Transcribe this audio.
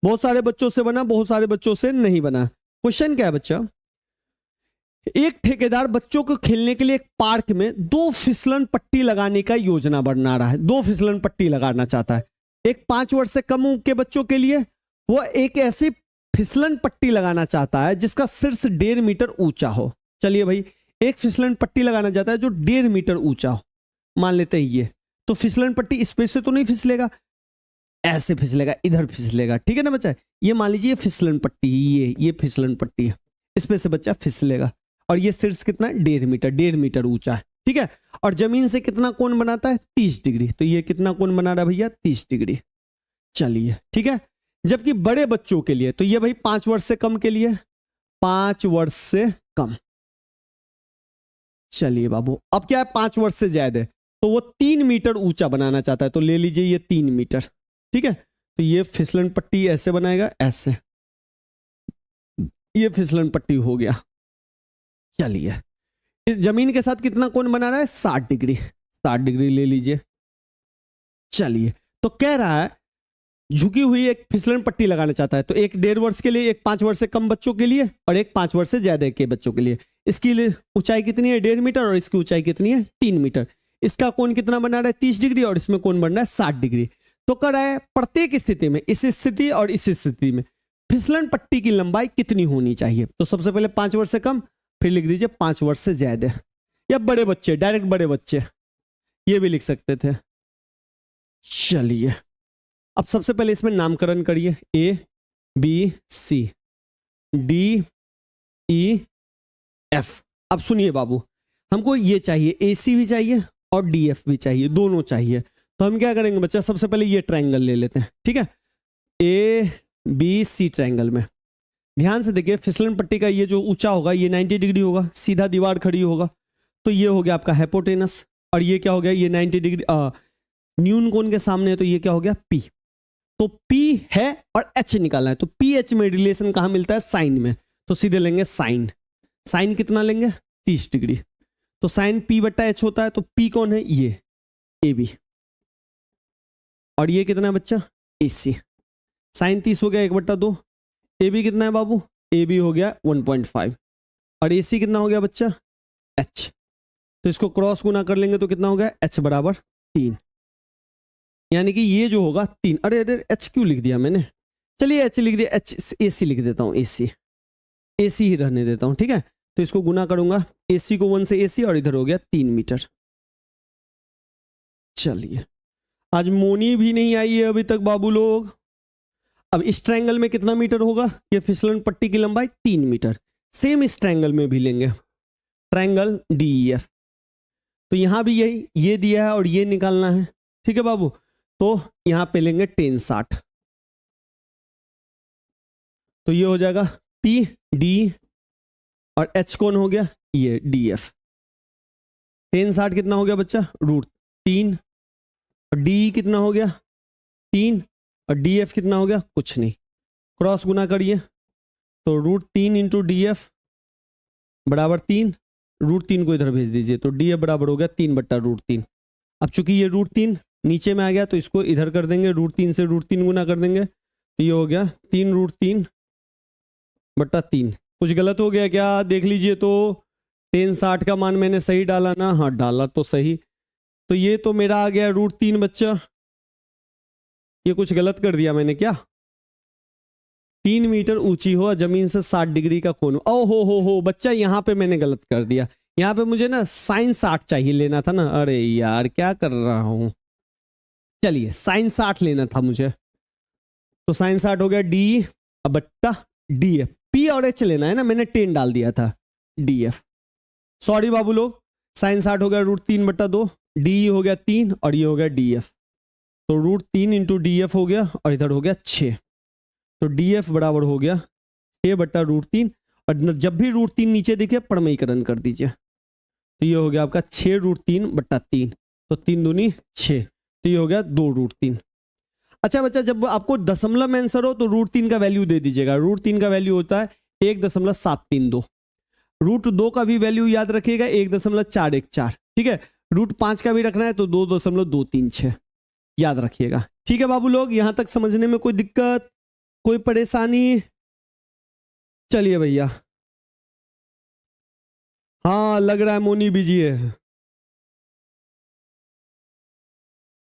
बहुत सारे बच्चों से बना, बहुत सारे बच्चों से नहीं बना। क्वेश्चन क्या है बच्चा, एक ठेकेदार बच्चों को खेलने के लिए एक पार्क में 2 फिसलन पट्टी लगाने का योजना बना रहा है। 2 फिसलन पट्टी लगाना चाहता है। एक 5 वर्ष से कम उम्र के बच्चों के लिए वो एक ऐसी फिसलन पट्टी लगाना चाहता है जिसका शीर्ष 1.5 मीटर ऊंचा हो। चलिए भाई, एक फिसलन पट्टी लगाना चाहता है जो 1.5 मीटर ऊंचा हो, मान लेते हैं ये। तो फिसलन पट्टी इस पे से तो नहीं फिसलेगा, ऐसे फिसलेगा, इधर फिसलेगा, ठीक है ना बच्चा। ये मान लीजिए फिसलन पट्टी, ये फिसलन पट्टी है, इस पे से बच्चा फिसलेगा। और ये शीर्ष कितना, 1.5 मीटर, 1.5 मीटर ऊंचा है, ठीक है। और जमीन से कितना कोण बनाता है, 30 डिग्री। तो ये कितना कोण बना रहा है भैया, 30 डिग्री। चलिए ठीक है। जबकि बड़े बच्चों के लिए तो ये भाई 5 वर्ष से कम के लिए, 5 वर्ष से कम। चलिए बाबू, अब क्या है, 5 वर्ष से ज्यादा है तो वो 3 मीटर ऊंचा बनाना चाहता है। तो ले लीजिए ये 3 मीटर, ठीक है। तो ये फिसलन पट्टी ऐसे बनाएगा, ऐसे, ये फिसलन पट्टी हो गया। चलिए, इस जमीन के साथ कितना कोण बना रहा है, 60 डिग्री। 60 डिग्री ले लीजिए। चलिए, तो कह रहा है झुकी हुई एक फिसलन पट्टी लगाना चाहता है। तो एक 1.5 वर्ष के लिए, एक 5 वर्ष से कम बच्चों के लिए, और एक 5 वर्ष से ज्यादा के बच्चों के लिए। इसकी ऊंचाई कितनी है, 1.5 मीटर, और इसकी ऊंचाई कितनी है, 3 मीटर। इसका कोण कितना बना रहा है, 30 डिग्री, और इसमें कोण बन रहा है 60 डिग्री। तो कह रहा है प्रत्येक स्थिति में, इस स्थिति और इस स्थिति में फिसलन पट्टी की लंबाई कितनी होनी चाहिए। तो सबसे पहले 5 वर्ष से कम, फिर लिख दीजिए 5 वर्ष से ज्यादा, या बड़े बच्चे, डायरेक्ट बड़े बच्चे, ये भी लिख सकते थे। चलिए, अब सबसे पहले इसमें नामकरण करिए, A B C D E F। अब सुनिए बाबू, हमको ये चाहिए, AC भी चाहिए और DF भी चाहिए, दोनों चाहिए। तो हम क्या करेंगे बच्चा, सबसे पहले ये ट्रायंगल ले लेते हैं, ठीक है। ABC ट्रायंगल में ध्यान से देखिए, फिसलन पट्टी का ये जो ऊंचा होगा ये 90 डिग्री होगा, सीधा दीवार खड़ी होगा। तो ये हो गया आपका हाइपोटेनस, और ये क्या हो गया, ये 90 डिग्री न्यून कोण के सामने है, तो ये क्या हो गया, P। तो P है और H निकालना है। तो PH में रिलेशन कहां मिलता है, साइन में। तो सीधे लेंगे साइन। साइन कितना लेंगे, 30 डिग्री। तो साइन P बट्टा H होता है। तो P कौन है, ये AB, और ये कितना है बच्चा, AC। साइन 30 हो गया 1/2। AB कितना है बाबू, AB हो गया 1.5, और AC कितना हो गया बच्चा, H। तो इसको क्रॉस गुना कर लेंगे तो कितना हो गया, H बराबर 3। यानी कि ये जो होगा 3, अरे अरे H क्यों लिख दिया मैंने, चलिए H लिख दिया, H AC लिख देता हूँ, AC ही रहने देता हूँ, ठीक है। तो इसको गुना करूंगा, AC को 1 से AC, और इधर हो गया 3 मीटर। चलिए, आज मोनी भी नहीं आई है अभी तक बाबू लोग। अब इस ट्रायंगल में कितना मीटर होगा, ये फिसलन पट्टी की लंबाई 3 मीटर। सेम इस ट्रायंगल में भी लेंगे, ट्रायंगल DEF। तो यहां भी यही, ये दिया है और ये निकालना है, ठीक है बाबू। तो यहां पे लेंगे tan 60। तो ये हो जाएगा PD, और H कौन हो गया, ये DF। tan 60 कितना हो गया बच्चा, √3, और DE कितना हो गया, 3, और DF कितना हो गया, कुछ नहीं। क्रॉस गुना करिए, तो √3 इंटू DF बराबर 3। √3 को इधर भेज दीजिए, तो DF बराबर हो गया 3/√3। अब चूंकि ये √3 नीचे में आ गया, तो इसको इधर कर देंगे, √3 से √3 गुना कर देंगे, तो ये हो गया 3√3/3। कुछ गलत हो गया क्या, देख लीजिए। तो tan 60 का मान मैंने सही डाला ना, हाँ डाला तो सही। तो ये तो मेरा आ गया √3 बच्चा। ये कुछ गलत कर दिया मैंने क्या, 3 मीटर ऊंची हो, जमीन से 60 डिग्री का कोण। ओ हो बच्चा, यहां पे मैंने गलत कर दिया। यहां पे मुझे ना साइन 60 चाहिए लेना था ना, अरे यार क्या कर रहा हूं। चलिए, साइन 60 लेना था मुझे, तो साइन 60 हो गया DE बट्टा DF। P और H लेना है ना, मैंने 10 डाल दिया था, DF। सॉरी बाबू लोग, साइन 60 हो गया √3/2, DE हो गया 3, और ये हो गया DF। तो √3 इंटू DF हो गया, और इधर हो गया 6। तो DF बराबर हो गया 6/√3, और जब भी √3 नीचे दिखे प्रमेयीकरण कर दीजिए। तो ये हो गया आपका 6√3/3। तो 3 दूनी 6, तो ये हो गया 2√3। अच्छा बच्चा, जब आपको दशमलव में आंसर हो तो √3 का वैल्यू दे दीजिएगा। √3 का वैल्यू होता है 1.732। √2 का भी वैल्यू याद रखिएगा, 1.414, ठीक है। √5 का भी रखना है तो 2.236 याद रखिएगा, ठीक है बाबू लोग। यहां तक समझने में कोई दिक्कत, कोई परेशानी? चलिए भैया, हाँ लग रहा है मोनी बिजी है।